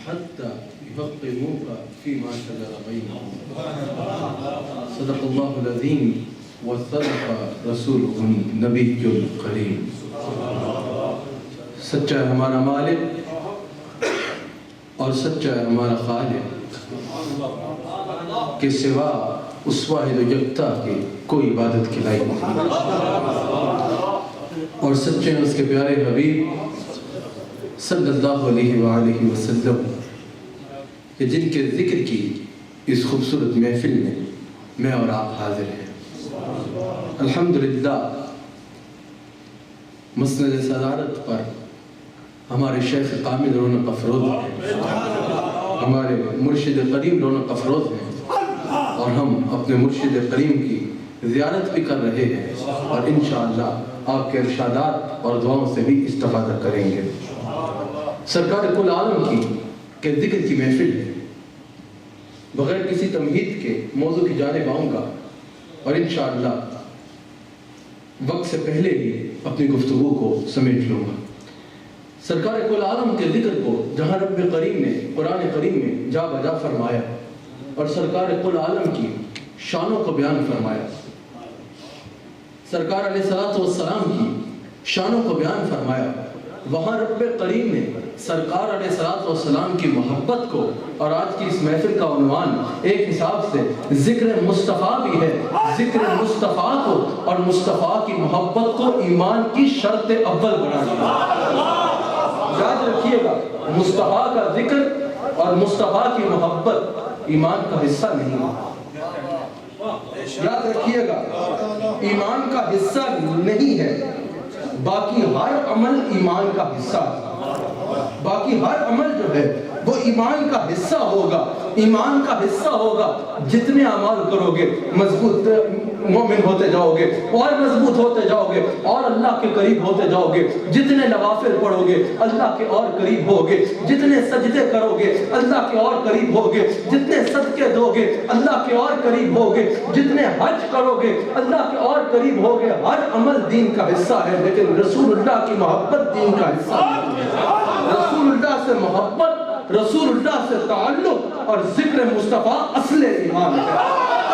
حتى يفقهوك فيما شجر بينهم صدق الله العظيم وصدق رسوله النبي الكريم. سچا ہے ہمارا مالک اور سچا ہے ہمارا خالق کے سوا اس واحد و یکتا کے کوئی عبادت کی لائق نہیں، اور سچے ہیں اس کے پیارے حبیب صلی اللہ علیہ وآلہ وسلم کہ جن کے ذکر کی اس خوبصورت محفل میں میں اور آپ حاضر ہیں. الحمدللہ مسند صدارت پر ہمارے شیخ کامل رونق افروز ہیں، ہمارے مرشد کریم رونق افروز ہیں، اور ہم اپنے مرشد کریم کی زیارت بھی کر رہے ہیں اور انشاءاللہ آپ کے ارشادات اور دعاؤں سے بھی استفادہ کریں گے. سرکار کل عالم کی کہ ذکر کی محفل ہے، بغیر کسی تمہید کے موضوع کی جانب آؤں گا اور انشاءاللہ وقت سے پہلے ہی اپنی گفتگو کو سمیٹ لوں گا. سرکار کل عالم کے ذکر کو جہاں رب کریم نے قرآن کریم میں جا بجا فرمایا اور سرکار کل عالم کی شانوں کو بیان فرمایا، سرکار علیہ السلام کی شانوں کو بیان فرمایا، وہاں رب کریم نے سرکار علیہ السلام کی محبت کو، اور آج کی اس محفل کا عنوان ایک حساب سے ذکر مصطفیٰ بھی ہے، ذکر مصطفیٰ کو اور مصطفیٰ کی محبت کو ایمان کی شرط اول بنا دیا. یاد رکھیے گا مصطفیٰ کا ذکر اور مصطفیٰ کی محبت ایمان کا حصہ نہیں ہے. یاد رکھیے گا ایمان کا حصہ نہیں ہے، باقی ہر عمل ایمان کا حصہ ہے. باقی ہر عمل جو ہے وہ ایمان کا حصہ ہوگا، ایمان کا حصہ ہوگا. جتنے اعمال کرو گے مضبوط مومن ہوتے جاؤ گے اور مضبوط ہوتے جاؤ گے اور اللہ کے قریب ہوتے جاؤ گے. جتنے نوافل پڑھو گے اللہ کے اور قریب ہوگے، جتنے سجدے کرو گے اللہ کے اور قریب ہوگے، جتنے صدقے دو گے اللہ کے اور قریب ہوگے، جتنے حج کرو گے اللہ کے اور قریب ہوگے. ہر عمل دین کا حصہ ہے، لیکن رسول اللہ کی محبت دین کا حصہ ہے. رسول اللہ سے محبت، رسول اللہ سے تعلق اور ذکر مصطفیٰ اصل ایمان ہے،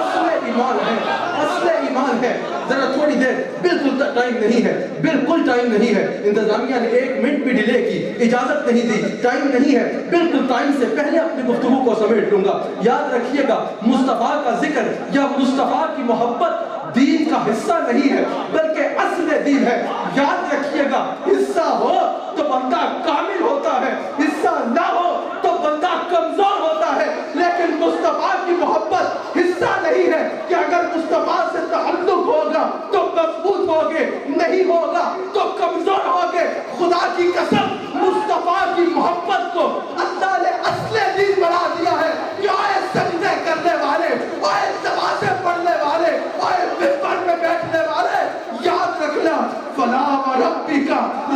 اصل ایمان ہے، اصل ایمان ہے. ذرا تھوڑی دیر، بالکل ٹائم نہیں ہے، بالکل ٹائم نہیں ہے. انتظامیہ نے 1 منٹ بھی ڈیلے کی اجازت نہیں دی، ٹائم نہیں ہے، بالکل ٹائم سے پہلے اپنی گفتگو کو سمیٹ لوں گا. یاد رکھیے گا مصطفیٰ کا ذکر یا مصطفیٰ کی محبت دین کا حصہ نہیں ہے بلکہ اصل دین ہے. یاد رکھیے گا حصہ ہو تو بندہ کامل ہوتا ہے، حصہ نہ ہو تو بندہ کمزور ہوتا ہے. لیکن مصطفیٰ کی محبت حصہ نہیں ہے کہ اگر مصطفیٰ سے تعلق ہوگا تو مضبوط ہوگے، نہیں ہوگا تو کمزور ہوگے. خدا کی قسم مصطفیٰ کی محبت کو اللہ نے اصل دین بنا دیا ہے. آئے سجدے کرنے والے، آئے نمازیں پڑھنے والے، آئے منبر میں بیٹھنے والے، یاد رکھنا فلا وربک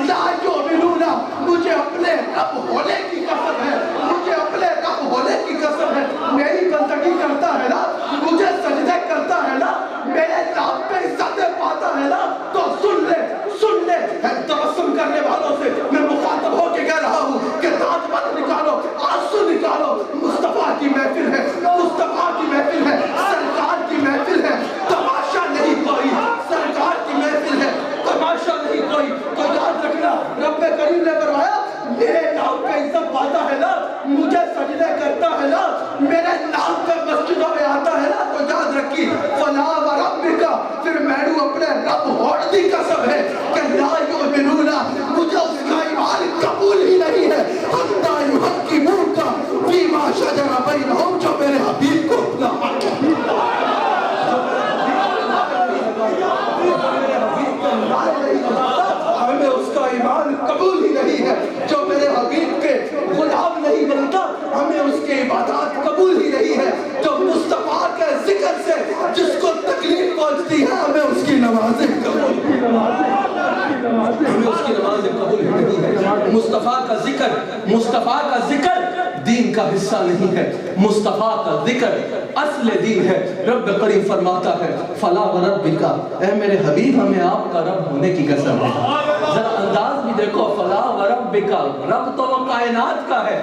لا یؤمنون. مجھے اپنے رب ہونے کی قسم ہے، مجھے اپنے رب ہونے کی قسم ہے. میری بندگی کرتا ہے نا، مجھے سجدے کرتا ہے نا، میرے نام پہ عزت پاتا ہے نا، تو سن لے تبسم کرنے والوں سے میں مخاطب ہو کے کہہ رہا ہوں کہ دانت مت نکالو، آنسو نکالو. مصطفیٰ کی محفل ہے، مصطفیٰ کی محفل ہے، سرکار کی محفل ہے، تماشا نہیں کوئی. سرکار کی محفل ہے، تماشا نہیں کوئی. تو یاد رکھنا رب کریم نے فرمایا میرے نام پہ عزت پاتا ہے نا، مجھے سجدے کرتا ہے نا، میرے نام پہ مسجدوں میں آتا ہے نا، تو یاد رکھی فلا وربک. پھر میرے اپنے رب ہونے کی قسم ہے کہ لا یؤمنون، مجھے اس کا ایمان قبول ہی نہیں ہے حتی یحکموک فیما شجر بینہم. جو میرے حبیب کو اپنا ہمیں اس کا ایمان قبول ہی نہیں ہے. جو میرے حبیب کے غلام نہیں بنتا ہمیں اس کے عبادات قبول ہی نہیں ہے. جو مصطفیٰ کے ذکر سے جس کو تکلیف پہنچتی ہے ہمیں اس کی نمازیں قبول ہی نہیں ہے. مصطفیٰ کا ذکر دین کا حصہ نہیں ہے، مصطفیٰ کا ذکر اصل دین ہے۔ رب کریم فرماتا ہے فلا وربک، اے میرے حبیب ہمیں آپ کا رب ہونے کی قسم ہے۔ ذرا انداز بھی دیکھو، فلا وربک، رب تو وہ کائنات کا ہے،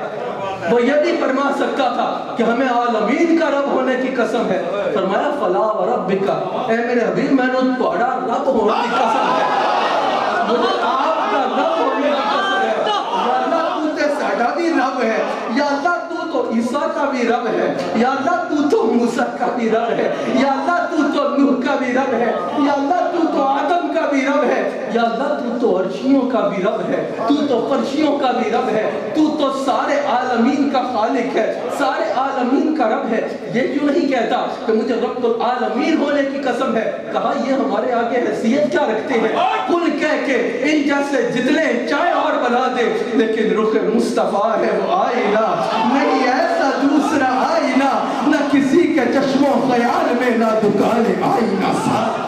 وہ یہ بھی فرما سکتا تھا کہ ہمیں عالمین کا رب ہونے کی قسم ہے، فرمایا فلا وربک، اے میرے حبیب میں نے تمہارا رب ہونے کی قسم ہے، مجھے آپ کا رب ہونے کی قسم ہے۔ یا اللہ تو تے ساڈا بھی رب ہے، یا اللہ تو عیسیٰ کا بھی رب ہے، یا اللہ تو موسیٰ کا بھی رب ہے، یا اللہ تو نوح کا بھی رب ہے، یا اللہ تو آدم کا بھی رب ہے، یا اللہ تو عرشیوں کا بھی رب ہے، تو فرشیوں کا بھی رب ہے، تو سارے عالمین کا خالق ہے، سارے عالمین کا رب ہے۔ یہ کیوں نہیں کہتا کہ مجھے رب العالمین ہونے کی قسم ہے؟ کہا یہ ہمارے آگے حیثیت کیا رکھتے ہیں؟ کل کہہ کے ان جیسے جتنے چاہے اور بنا دے، لیکن رخ مصطفیٰ ہے وہ آئینہ، نہیں ایسا دوسرا آئینہ، نہ کسی کے چشم و خیال میں، نہ دکان آئینہ ساتھ،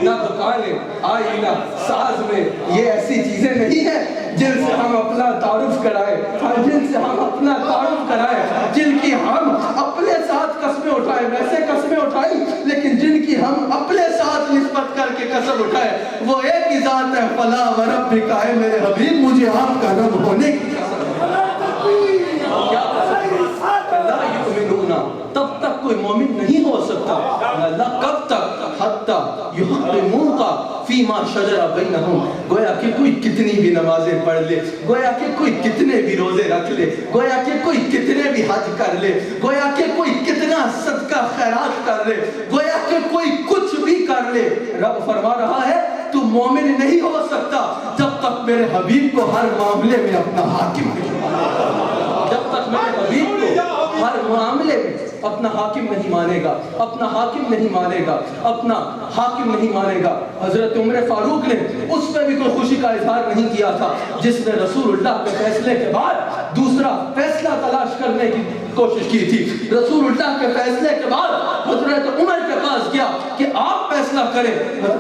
نہ دکان آئینہ ساز میں۔ یہ ایسی چیزیں نہیں ہیں جن سے ہم اپنا تعارف کرائیں، جن سے ہم اپنا تعارف کرائیں، جن کی ہم اپنے ساتھ قسمیں اٹھائیں، ویسے قسمیں اٹھائیں لیکن جن کی ہم اپنے ساتھ نسبت کر کے قسم اٹھائیں، وہ ایک ہی ذات ہے، فلا وربک، اے میرے حبیب مجھے آپ کا رب ہونے کی قسم ہے۔ کیا لا یؤمنون، تب تک کوئی مومن نہیں ہو سکتا، اللہ کب تک؟ حتی یحکموک فیما شجر بینہم، گویا کہ کوئی کتنی بھی نمازیں پڑھ لے، گویا کہ کوئی کتنے بھی روزے رکھ لے، گویا کہ کوئی کتنے بھی حج کر لے، گویا کہ کوئی کتنا صدقہ خیرات کر لے، گویا کہ کوئی کچھ بھی کر لے، رب فرما رہا ہے تو مومن نہیں ہو سکتا جب تک میرے حبیب کو ہر معاملے میں اپنا حاکم نہیں مانے گا، جب تک میرے حبیب کو ہر معاملے میں اپنا حاکم نہیں مانے گا، اپنا حاکم نہیں مانے گا، اپنا حاکم نہیں مانے گا۔ حضرت عمر فاروق نے اس پہ بھی کوئی خوشی کا اظہار نہیں کیا تھا جس نے رسول اللہ کے فیصلے کے بعد دوسرا فیصلہ تلاش کرنے کی کوشش کی تھی۔ رسول اللہ کے فیصلے کے بعد حضرت عمر کے پاس گیا کہ آپ فیصلہ کریں،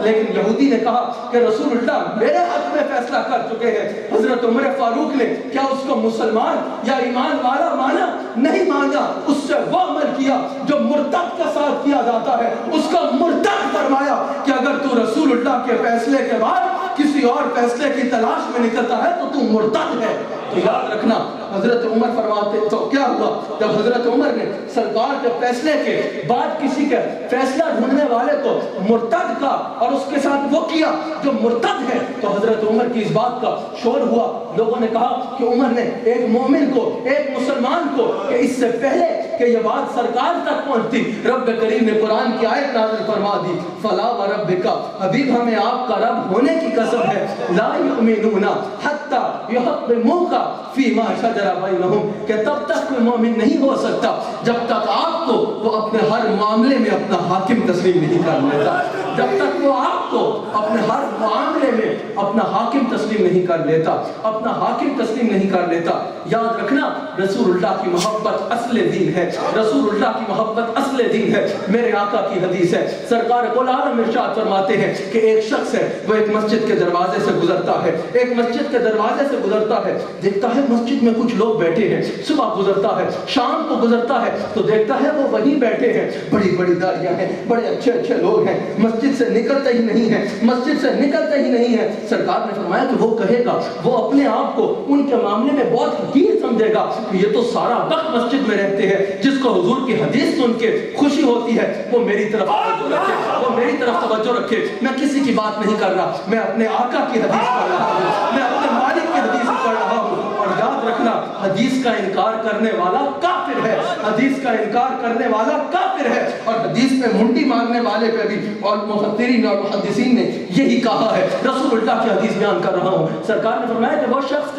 لیکن یہودی نے کہا کہ رسول اللہ میرے حق میں فیصلہ کر چکے ہیں۔ حضرت عمر فاروق نے کیا اس کو مسلمان یا ایمان والا مانا؟ نہیں مانا، اس سے وہ عمل کیا جو مرتد کے ساتھ کیا جاتا ہے، اس کا مرتد فرمایا کہ اگر تو رسول اللہ کے فیصلے کے بعد کسی اور فیصلے کی تلاش میں نکلتا ہے تو مرتد ہے۔ تو یاد رکھنا حضرت عمر فرماتے تو کیا ہوا جب حضرت عمر نے سرکار کے فیصلے کے بعد کسی کے فیصلہ ڈھونڈنے والے کو مرتد کا اور اس کے ساتھ وہ کیا جو مرتد ہے، تو حضرت عمر کی اس بات کا شور ہوا، لوگوں نے کہا کہ عمر نے ایک مومن کو، ایک مسلمان کو، کہ اس سے پہلے کہ یہ بات سرکار تک پہنچتی رب کریم نے قرآن کی آیت نازل فرما دی، فلا وربک، حبیب ہمیں آپ کا رب ہونے کی قسم ہے، لا یؤمنون حتی یحکموک فیما شجر بینہم، کہ تب تک کوئی مومن نہیں ہو سکتا جب تک آپ کو وہ اپنے ہر معاملے میں اپنا حاکم تسلیم نہیں کر لیتا، جب تک وہ آپ کو اپنے ہر معاملے میں اپنا حاکم تسلیم نہیں کر لیتا، اپنا حاکم تسلیم نہیں کر لیتا۔ یاد رکھنا رسول اللہ کی محبت اصل دین ہے، رسول اللہ کی محبت اصل دین ہے۔ میرے آقا کی حدیث ہے، سرکار کل عالم ارشاد فرماتے ہیں کہ ایک شخص ہے وہ ایک مسجد کے دروازے سے گزرتا ہے، ایک مسجد کے دروازے سے گزرتا ہے، دیکھتا ہے مسجد میں کچھ لوگ بیٹھے ہیں، صبح گزرتا ہے، شام کو گزرتا ہے تو دیکھتا ہے وہ وہیں بیٹھے ہیں، بڑی بڑی داڑیاں ہیں، بڑے اچھے اچھے لوگ ہیں، مسجد سے نکلتے ہی نہیں ہیں، مسجد سے نکلتے ہی نہیں ہیں۔ سرکار نے فرمایا کہ وہ کہے گا، وہ اپنے آپ کو ان کے معاملے میں بہت حقیر سمجھے گا کہ یہ تو سارا وقت مسجد میں رہتے ہیں، جس کو حضور کی حدیث سن کے خوشی ہوتی ہے وہ میری طرف توجہ رکھے، وہ میری طرف توجہ رکھے۔ میں کسی کی بات نہیں کر رہا، میں اپنے آقا کی حدیث پڑھ رہا ہوں، میں اپنے مالک کی حدیث پڑھ رہا ہوں۔ اور یاد رکھنا حدیث کا انکار کرنے والا کافر ہے، حدیث کا انکار کرنے والا کافر ہے، اور حدیث میں منڈی مانگنے والے پہ بھی اور مفسرین اور محدثین نے یہی کہا ہے۔ رسول اللہ کی حدیث بیان کر رہا ہوں، سرکار نے فرمایا کہ وہ شخص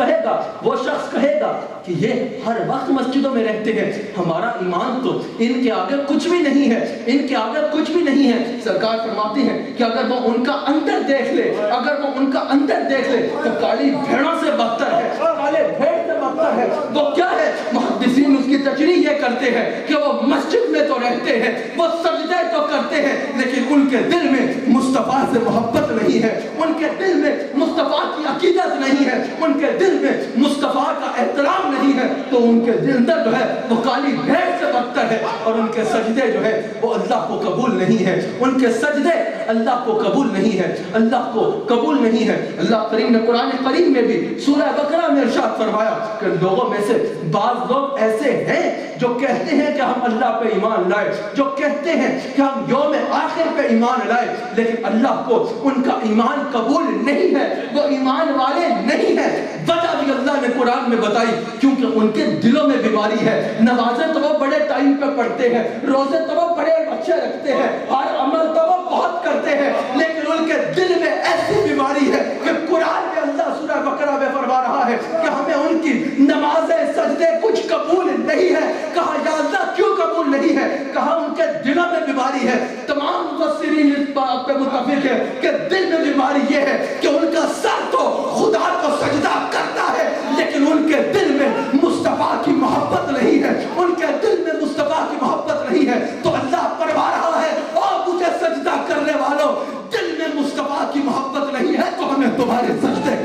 کہے گا کہ یہ ہر وقت مسجدوں میں رہتے ہیں، ہمارا ایمان تو ان کے آگے کچھ بھی نہیں ہے، ان کے آگے کچھ بھی نہیں ہے۔ سرکار فرماتے ہیں کہ اگر وہ ان کا اندر دیکھ لے، اگر وہ ان کا اندر دیکھ لے تو کالی بھیڑوں سے بدتر ہے، کالے بھیڑ سے بدتر ہے۔ وہ کیا ہے؟ محدثین اس کی تشریح یہ کرتے ہیں کہ وہ مسجد میں تو رہتے ہیں، وہ سجدے تو کرتے ہیں، لیکن ان کے دل میں مصطفیٰ سے محبت نہیں ہے، ان کے دل میں مصطفیٰ کی عقیدت نہیں ہے، ان کے دل میں مصطفیٰ کا احترام نہیں ہے، تو ان کے دل اندر جو ہے وہ کالی بھیڑ سے بدتر ہے، اور ان کے سجدے جو ہے وہ اللہ کو قبول نہیں ہے، ان کے سجدے اللہ کو قبول نہیں ہے، اللہ کو قبول نہیں ہے۔ اللہ کریم نے قرآن کریم میں بھی سورہ بقرہ میں ارشاد فرمایا کہ لوگوں میں سے بعض لوگ ایسے ہیں جو کہتے ہیں کہ ہم اللہ پہ ایمان لائے، جو کہتے ہیں کہ ہم یوم آخر پہ ایمان لائے، لیکن اللہ کو ان کا ایمان قبول نہیں ہے، وہ ایمان والے نہیں ہیں۔ وجہ بھی اللہ نے قرآن میں بتائی، کیونکہ ان کے دلوں میں بیماری ہے۔ نمازیں تو وہ بڑے ٹائم پہ پڑھتے ہیں، روزے تو وہ بڑے اچھے رکھتے ہیں، ہر عمل تو وہ بہت کرتے ہیں، لیکن ان کے دل میں ایسی بیماری ہے کہ قرآن میں اللہ سورہ بقرہ میں فرما رہا ہے کہ ہمیں ان کی نمازیں سجدے کچھ قبول نہیں ہے۔ کہا یا اللہ کیوں قبول نہیں ہے؟ کہا ان کے دلوں میں بیماری ہے۔ تمام مفسرین اس بات پہ متفق ہے کہ دل میں بیماری یہ ہے کہ ان کا سر تو خدا کو سجدہ کرتا ہے، لیکن ان کے دل میں مصطفیٰ کی محبت نہیں ہے، ان کے دل میں مصطفیٰ کی محبت نہیں ہے۔ تو اللہ فرما رہا ہے اور مجھے سجدہ کرنے والوں، دل میں مصطفیٰ کی محبت نہیں ہے تو ہمیں تمہارے سجدے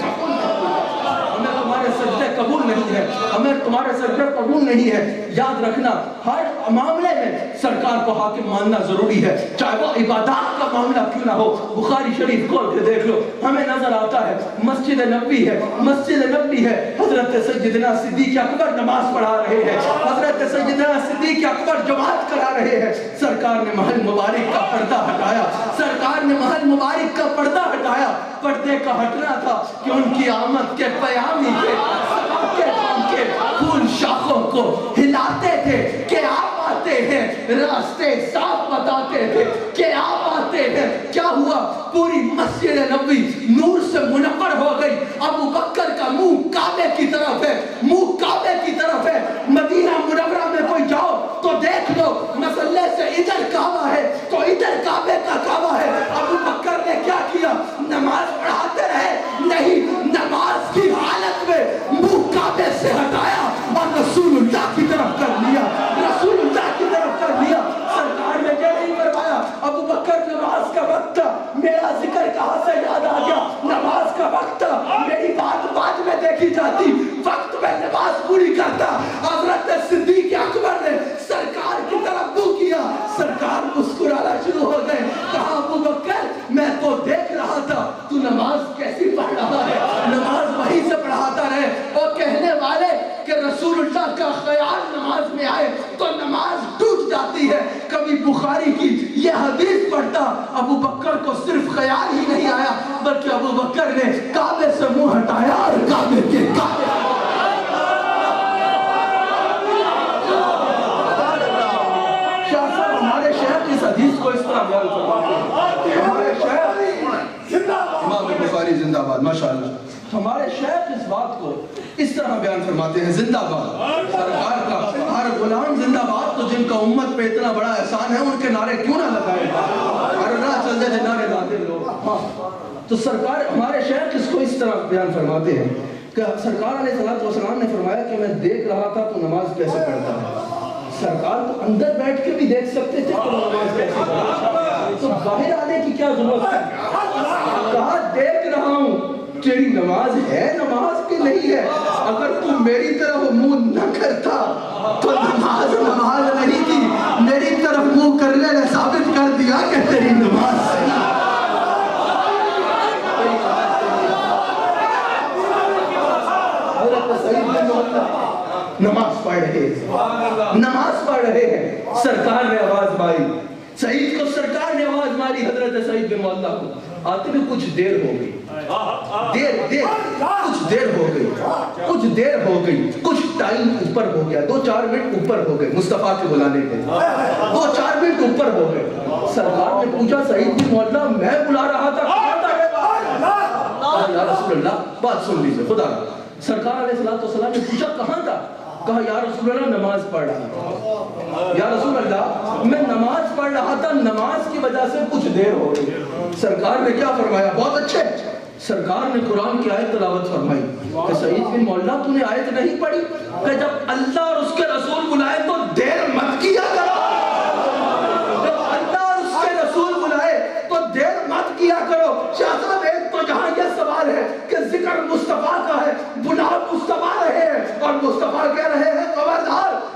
قبول نہیں ہے، ہمیں تمہارے سجدے قبول نہیں ہے۔ یاد رکھنا ہر معاملے میں سرکار کو حاکم ماننا ضروری ہے، چاہے وہ عبادات کا معاملہ کیوں نہ ہو۔ بخاری شریف کھول کے دیکھ لو، ہمیں نظر آتا ہے مسجد نبوی ہے، مسجد نبوی ہے، حضرت سیدنا صدیق اکبر نماز پڑھا رہے ہیں، حضرت سیدنا صدیق اکبر جماعت کرا رہے ہیں۔ سرکار نے محل مبارک کا پردہ ہٹایا، سرکار نے محل مبارک کا پردہ ہٹایا۔ پردے کا ہٹنا تھا کہ ان کی آمد کے پیامی کے پھول شاخوں کو ہلاتے تھے کہ آپ آتے ہیں، راستے صاف بتاتے تھے کہ آپ آتے ہیں۔ کیا ہوا؟ پوری مسجد نبوی نور سے منور ہو گئی۔ ابو بکر کا منہ کعبے کی طرف ہے، منہ کعبے کی طرف ہے۔ مدینہ منورہ میں کوئی جاؤ تو دیکھ لو، مسلے سے ادھر کعبہ ہے تو ادھر کعبے کا کعبہ ہے۔ ابو بکر نے کیا کیا؟ نماز پڑھاتے رہے نہیں، نماز کی حالت میں منہ کعبے سے ہٹایا اور رسول اللہ کی طرف کر لیا، رسول اللہ کی طرف کر لیا۔ سرکار نے کیا نہیں فرمایا؟ ابو بکر نماز کا وقت تھا، میرا ذکر کہاں سے یاد آ گیا؟ نماز کا وقت تھا، میری بات بعد میں دیکھی جاتی، وقت میں نماز پوری کرتا۔ حضرت صدیق اکبر نے سرکار کی طرف منہ کیا، سرکار مسکرانا شروع ہو گئے۔ کہا ابو بکر میں تو دیکھ رہا تھا تو نماز کیسی پڑھ رہا ہے، نماز وہیں سے پڑھاتا رہے۔ اور کہنے والے کہ رسول اللہ کا خیال نماز میں آئے تو نماز ٹوٹ جاتی ہے۔ کبھی بخاری کی یہ حدیث پڑھتا، ابو بکر کو صرف خیال ہی نہیں آیا بلکہ ابو بکر نے کعبے سے منہ ہٹایا اور کعبے کے کعبے ہمارے شیخ اس حدیث کو اس طرح بیان فرماتے ہیں۔ ہمارے شیخ امام بخاری زندہ باد، ماشاءاللہ، ہمارے شیخ اس بات کو اس طرح بیان فرماتے ہیں، زندہ باد سرکار کا ہر غلام زندہ باد۔ تو جن کا امت پہ اتنا بڑا احسان ہے ان کے نعرے کیوں نہ لگائے، ہر راہ چل جائے نعرے لاتے لوگ۔ تو سرکار ہمارے شیخ اس کو اس طرح بیان فرماتے ہیں کہ سرکار علیہ السلام نے فرمایا کہ میں دیکھ رہا تھا تو نماز کیسے پڑھتا ہے۔ سرکار تو اندر بیٹھ کے بھی دیکھ سکتے تھے کہ نماز کیسے پڑھتا ہے، تو باہر آنے کی کیا ضرورت ہے؟ کہا دیکھ رہا ہوں تیری نماز ہے نماز کی نہیں ہے، اگر تو میری طرف منہ نہ کرتا تو نماز نہیں تھی، میری طرف منہ کرنے نے ثابت کر دیا کہ تیری نماز صحیح ہے۔ نماز پڑھ رہے ہیں، نماز پڑھ رہے ہیں، سرکار نے آواز ماری، سعید کو سرکار نے آواز ماری، حضرت سعید بن معلہ کو آتے میں کچھ دیر ہو گئی، کچھ دیر ہو گئی، کچھ ٹائم اوپر ہو گیا، 2-4 منٹ اوپر ہو گئے مصطفیٰ کے بلانے کے، 2-4 منٹ اوپر ہو گئے۔ سرکار نے پوچھا سعید بن معلہ میں بلا رہا تھا کہاں تھا؟ یا رسول اللہ بات سن لیجیے خدا۔ سرکار علیہ السلام نے پوچھا کہاں تھا؟ کہا یا رسول اللہ نماز پڑھ رہا تھا۔ یا رسول اللہ میں نماز پڑھ رہا تھا، نماز کی وجہ سے کچھ دیر ہو گئی۔ سرکار نے کیا فرمایا؟ بہت اچھے، سرکار نے قرآن کی آیت تلاوت فرمائی کہ سعید بن معلہ تو نے آیت نہیں پڑھی کہ جب اللہ اور اس کے رسول بلائے تو دیر مت کیا کرو، جب اللہ اور اس کے رسول بلائے تو دیر مت کیا کرو۔ شاہ صاحب ایک تو جہاں یہ سوال حال ہے کہ ذکر مصطفیٰ کا ہے، بلا مصطفیٰ رہے ہیں، اور مصطفیٰ کہہ رہے ہیں خبردار